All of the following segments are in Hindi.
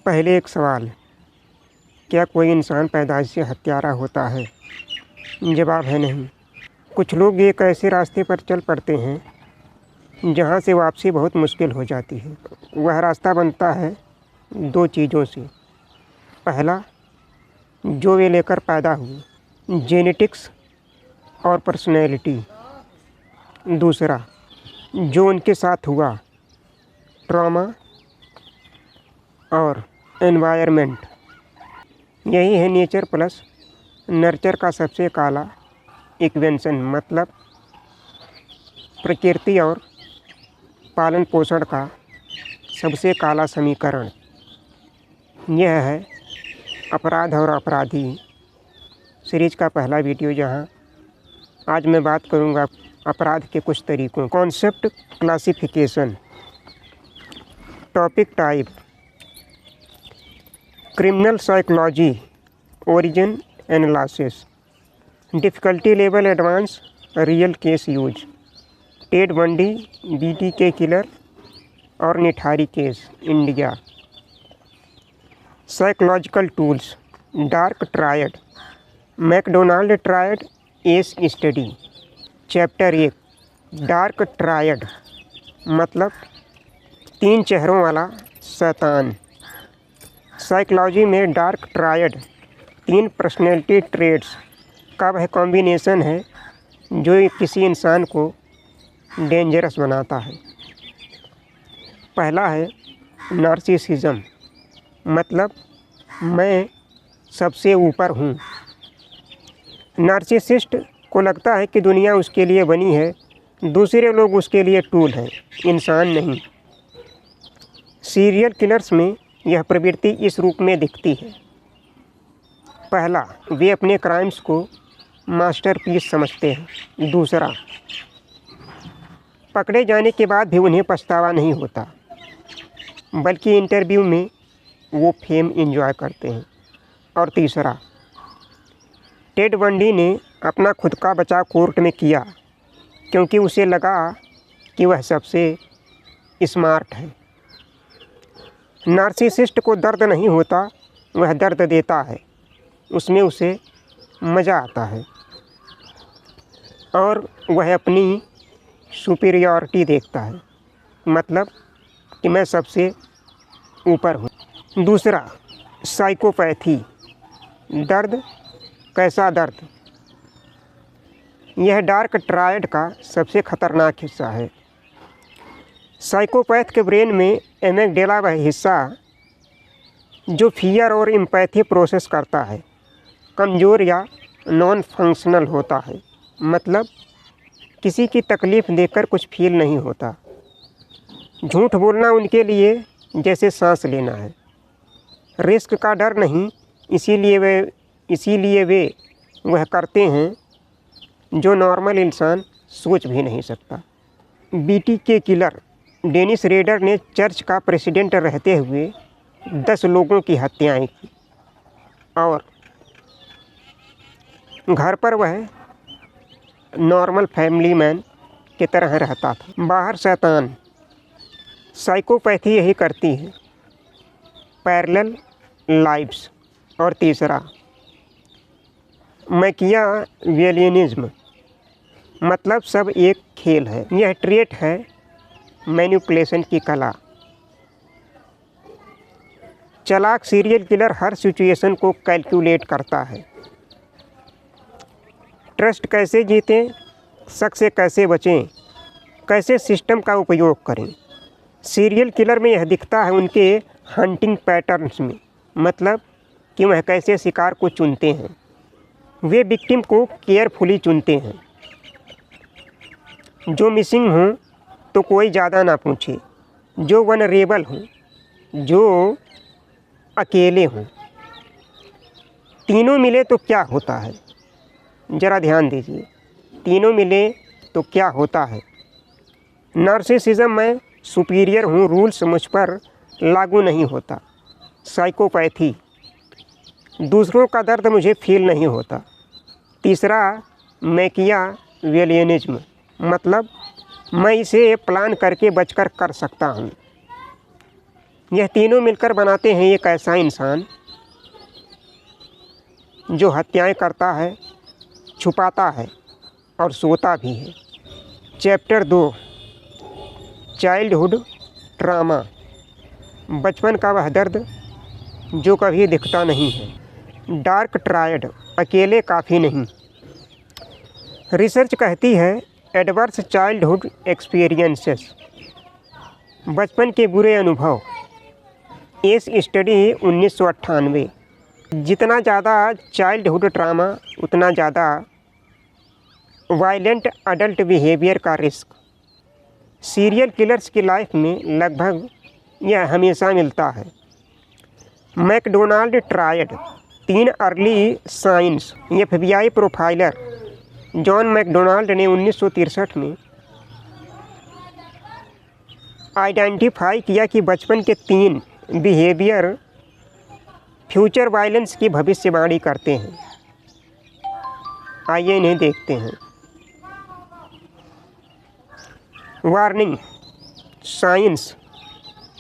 पहले एक सवाल, क्या कोई इंसान पैदाइश से हत्यारा होता है? जवाब है नहीं। कुछ लोग एक ऐसे रास्ते पर चल पड़ते हैं जहाँ से वापसी बहुत मुश्किल हो जाती है। वह रास्ता बनता है दो चीज़ों से। पहला, जो वे लेकर पैदा हुए, जेनेटिक्स और पर्सनैलिटी। दूसरा, जो उनके साथ हुआ, ट्रॉमा और एनवायरनमेंट। यही है नेचर प्लस नर्चर का सबसे काला इक्वेशन, मतलब प्रकृति और पालन पोषण का सबसे काला समीकरण। यह है अपराध और अपराधी सीरीज का पहला वीडियो, जहां आज मैं बात करूंगा अपराध के कुछ तरीकों। Concept classification. Topic type criminal psychology, origin analysis. Difficulty level advance, real case use. Ted Bundy, BTK killer और Nithari case, India. Psychological tools, dark triad, Macdonald triad, एस स्टडी। चैप्टर 1, डार्क ट्रायड मतलब 3 चेहरों वाला शैतान। साइकोलॉजी में डार्क ट्रायड 3 पर्सनैलिटी ट्रेड्स का वह कॉम्बिनेशन है जो किसी इंसान को डेंजरस बनाता है। पहला है नार्सिसिज्म, मतलब मैं सबसे ऊपर हूँ। नार्सिसिस्ट को लगता है कि दुनिया उसके लिए बनी है, दूसरे लोग उसके लिए टूल हैं, इंसान नहीं। सीरियल किलर्स में यह प्रवृत्ति इस रूप में दिखती है। पहला, वे अपने क्राइम्स को मास्टरपीस समझते हैं। दूसरा, पकड़े जाने के बाद भी उन्हें पछतावा नहीं होता, बल्कि इंटरव्यू में वो फेम एंजॉय करते हैं। और तीसरा, टेड बंडी ने अपना खुद का बचाव कोर्ट में किया क्योंकि उसे लगा कि वह सबसे स्मार्ट है। नार्सिसिस्ट को दर्द नहीं होता, वह दर्द देता है, उसमें उसे मज़ा आता है और वह अपनी सुपीरियॉरिटी देखता है, मतलब कि मैं सबसे ऊपर हूँ। दूसरा, साइकोपैथी। दर्द, कैसा दर्द? यह डार्क ट्रायड का सबसे खतरनाक हिस्सा है। साइकोपैथ के ब्रेन में एमिगडाला वह हिस्सा जो फियर और एम्पैथी प्रोसेस करता है, कमज़ोर या नॉन फंक्शनल होता है, मतलब किसी की तकलीफ़ देखकर कुछ फील नहीं होता। झूठ बोलना उनके लिए जैसे सांस लेना है। रिस्क का डर नहीं, इसीलिए वे वह करते हैं जो नॉर्मल इंसान सोच भी नहीं सकता। बीटीके किलर। डेनिस रेडर ने चर्च का प्रेसिडेंट रहते हुए 10 लोगों की हत्याएं की और घर पर वह नॉर्मल फैमिली मैन की तरह रहता था। बाहर शैतान। साइकोपैथी यही करती है, पैरेलल लाइव्स। और तीसरा, मैकियावेलियनिज्म, मतलब सब एक खेल है। यह ट्रेट है मैनिपुलेशन की कला। चालाक सीरियल किलर हर सिचुएशन को कैलकुलेट करता है। ट्रस्ट कैसे जीतें, शक से कैसे बचें, कैसे सिस्टम का उपयोग करें। सीरियल किलर में यह दिखता है उनके हंटिंग पैटर्न्स में, मतलब कि वह कैसे शिकार को चुनते हैं। वे विक्टिम को केयरफुली चुनते हैं। जो मिसिंग हों तो कोई ज़्यादा ना पूछे, जो वनरेबल हों, जो अकेले हों। तीनों मिले तो क्या होता है, ज़रा ध्यान दीजिए। तीनों मिले तो क्या होता है। नार्सिसिज्म में सुपीरियर हूँ, रूल्स मुझ पर लागू नहीं होता। साइकोपैथी, दूसरों का दर्द मुझे फील नहीं होता। तीसरा, मैकियावेलियनिज्म, मतलब मैं इसे प्लान करके बचकर कर सकता हूँ। यह तीनों मिलकर बनाते हैं एक ऐसा इंसान जो हत्याएं करता है, छुपाता है और सोता भी है। चैप्टर 2, चाइल्डहुड ट्रामा, बचपन का वह दर्द जो कभी दिखता नहीं है। डार्क ट्रायड, अकेले काफ़ी नहीं। रिसर्च कहती है एडवर्स चाइल्डहुड एक्सपीरियंसेस, बचपन के बुरे अनुभव। ACE study 1998। जितना ज़्यादा चाइल्डहुड ट्रामा उतना ज़्यादा वायलेंट अडल्ट बिहेवियर का रिस्क। सीरियल किलर्स की लाइफ में लगभग यह हमेशा मिलता है। Macdonald triad, 3 early signs. FBI profiler John Macdonald ने 1963 में आइडेंटिफाई किया कि बचपन के 3 बिहेवियर फ्यूचर वायलेंस की भविष्यवाणी करते हैं। आइए इन्हें देखते हैं। वार्निंग साइंस,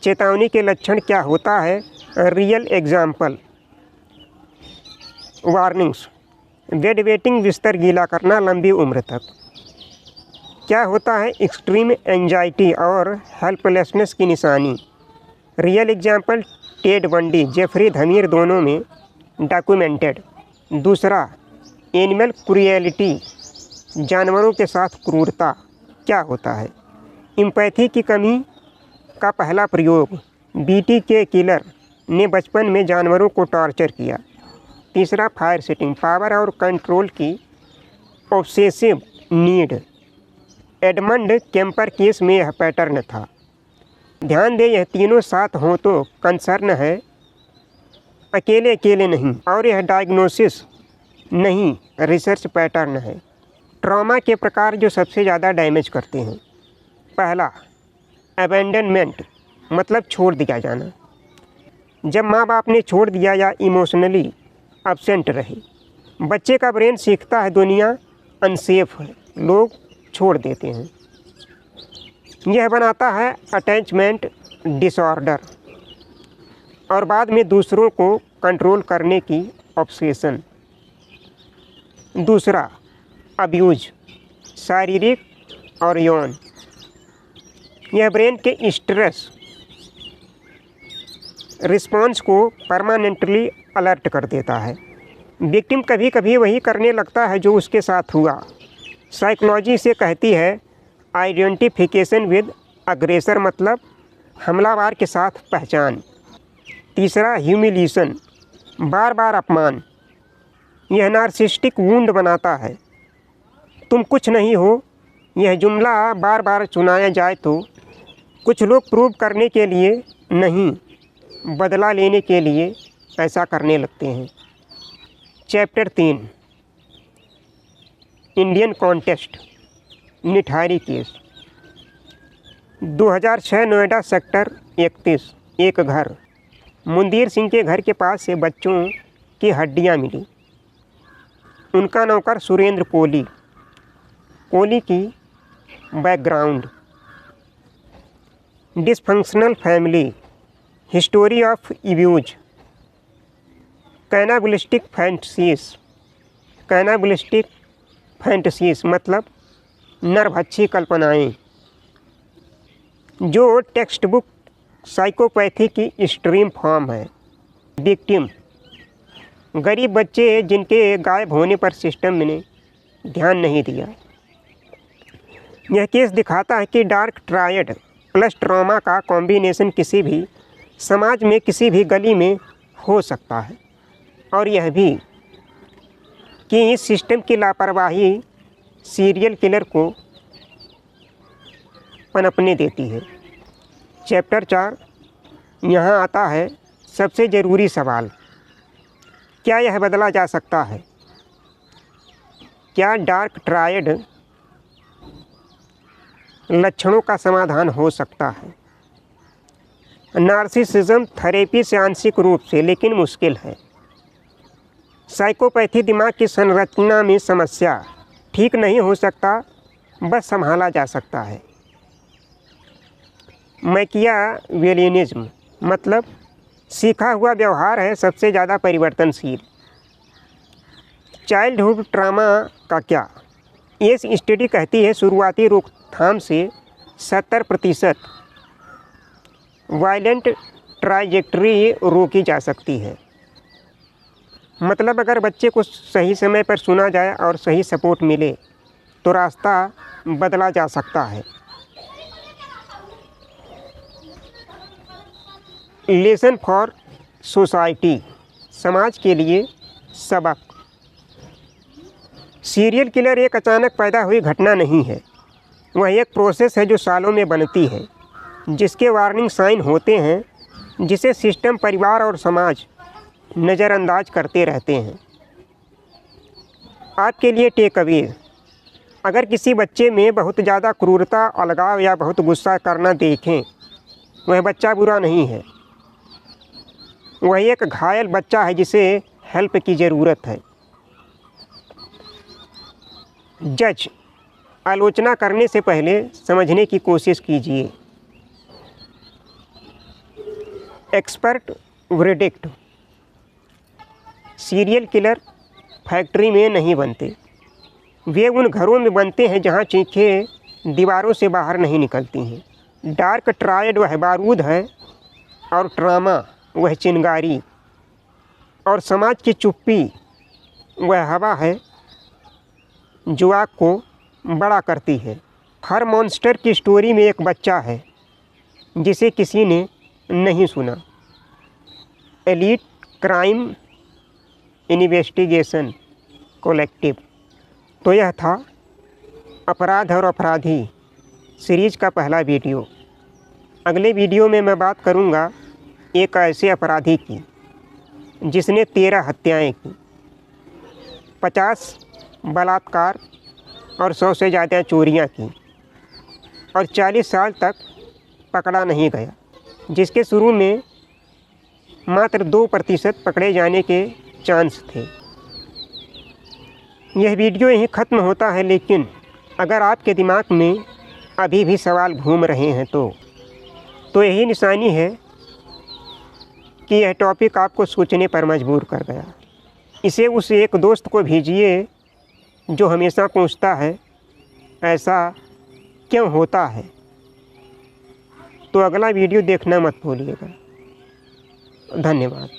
चेतावनी के लक्षण क्या होता है। Real example. Warnings, bed wetting, बिस्तर गीला करना लंबी उम्र तक। क्या होता है। एक्सट्रीम एंजाइटी और हेल्पलेसनेस की निशानी। Real example, Ted Bundy, Jeffrey Dahmer दोनों में डॉक्यूमेंटेड। दूसरा, एनिमल क्रूएलिटी, जानवरों के साथ क्रूरता। क्या होता है। एम्पैथी की कमी का पहला प्रयोग, BTK किलर ने बचपन में जानवरों को टॉर्चर किया। तीसरा, फायर सेटिंग, पावर और कंट्रोल की obsessive need. Edmund Kemper case में यह पैटर्न था। ध्यान दें, यह तीनों साथ हों तो कंसर्न है, अकेले अकेले नहीं। और यह डायग्नोसिस नहीं, रिसर्च पैटर्न है। ट्रॉमा के प्रकार जो सबसे ज़्यादा डैमेज करते हैं। पहला, अबेंडनमेंट, मतलब छोड़ दिया जाना। जब माँ बाप ने छोड़ दिया या इमोशनली एब्सेंट रहे। बच्चे का ब्रेन सीखता है दुनिया अनसेफ है, लोग छोड़ देते हैं। यह बनाता है अटैचमेंट डिसऑर्डर और बाद में दूसरों को कंट्रोल करने की ऑब्सेशन। दूसरा, अब्यूज, शारीरिक और यौन। यह ब्रेन के स्ट्रेस रिस्पॉन्स को परमानेंटली अलर्ट कर देता है। विक्टिम कभी कभी वही करने लगता है जो उसके साथ हुआ। साइकोलॉजी से कहती है आइडेंटिफिकेशन विद अग्रेसर, मतलब हमलावर के साथ पहचान। तीसरा, ह्यूमिलिएशन, बार बार अपमान। यह नार्सिस्टिक वुंड बनाता है। तुम कुछ नहीं हो, यह जुमला बार बार सुनाया जाए तो कुछ लोग प्रूव करने के लिए नहीं, बदला लेने के लिए ऐसा करने लगते हैं। Chapter 3, Indian contest, Nithari case. 2006 Noida sector 31, एक घर। मुंदीर सिंह के घर के पास से बच्चों की हड्डियां मिली। उनका नौकर सुरेंद्र कोहली। कोहली की background, dysfunctional family, history of abuse, cannibalistic fantasies. Cannibalistic fantasies मतलब नरभक्षी कल्पनाएं, जो टेक्स्ट बुक साइकोपैथी की एक्सट्रीम फॉर्म है। विक्टिम, गरीब बच्चे जिनके गायब होने पर सिस्टम ने ध्यान नहीं दिया। यह केस दिखाता है कि डार्क ट्रायड प्लस ट्रॉमा का कॉम्बिनेशन किसी भी समाज में किसी भी गली में हो सकता है, और यह भी कि इस सिस्टम की लापरवाही सीरियल किलर को पनपने देती है। चैप्टर 4, यहाँ आता है सबसे ज़रूरी सवाल, क्या यह बदला जा सकता है। क्या डार्क ट्रायड लक्षणों का समाधान हो सकता है। नार्सिसिज्म थेरेपी से आंशिक रूप से, लेकिन मुश्किल है। साइकोपैथी दिमाग की संरचना में समस्या, ठीक नहीं हो सकता, बस संभाला जा सकता है। मैकियावेलियनिज्म, मतलब सीखा हुआ व्यवहार है सबसे ज़्यादा परिवर्तनशील। चाइल्डहुड ट्रामा का क्या? ये स्टडी कहती है शुरुआती रोकथाम से 70% वायलेंट ट्राइजेक्टरी रोकी जा सकती है। मतलब अगर बच्चे को सही समय पर सुना जाए और सही सपोर्ट मिले तो रास्ता बदला जा सकता है। लेसन फॉर सोसाइटी, समाज के लिए सबक। सीरियल किलर एक अचानक पैदा हुई घटना नहीं है, वह एक प्रोसेस है जो सालों में बनती है, जिसके वार्निंग साइन होते हैं, जिसे सिस्टम, परिवार और समाज नज़रअंदाज करते रहते हैं। आपके लिए टेक अवे, अगर किसी बच्चे में बहुत ज़्यादा क्रूरता, अलगाव या बहुत गुस्सा करना देखें, वह बच्चा बुरा नहीं है, वह एक घायल बच्चा है जिसे हेल्प की ज़रूरत है। जज, आलोचना करने से पहले समझने की कोशिश कीजिए। Expert verdict, serial killer factory में नहीं बनते, वे उन घरों में बनते हैं जहां चीखें दीवारों से बाहर नहीं निकलती हैं। डार्क ट्रायड वह बारूद है, और ट्रामा वह चिंगारी, और समाज की चुप्पी वह हवा है जो आग को बड़ा करती है। हर मॉन्स्टर की स्टोरी में एक बच्चा है जिसे किसी ने नहीं सुना। Elite crime investigation collective. तो यह था अपराध और अपराधी सीरीज का पहला वीडियो। अगले वीडियो में मैं बात करूंगा एक ऐसे अपराधी की जिसने 13 हत्याएं की, 50 बलात्कार और 100 से ज़्यादा चोरियां की, और 40 साल तक पकड़ा नहीं गया, जिसके शुरू में मात्र 2% पकड़े जाने के चांस थे। यह वीडियो यहीं ख़त्म होता है, लेकिन अगर आपके दिमाग में अभी भी सवाल घूम रहे हैं तो यही निशानी है कि यह टॉपिक आपको सोचने पर मजबूर कर गया। इसे उस एक दोस्त को भेजिए जो हमेशा पूछता है ऐसा क्यों होता है। तो अगला वीडियो देखना मत भूलिएगा। धन्यवाद।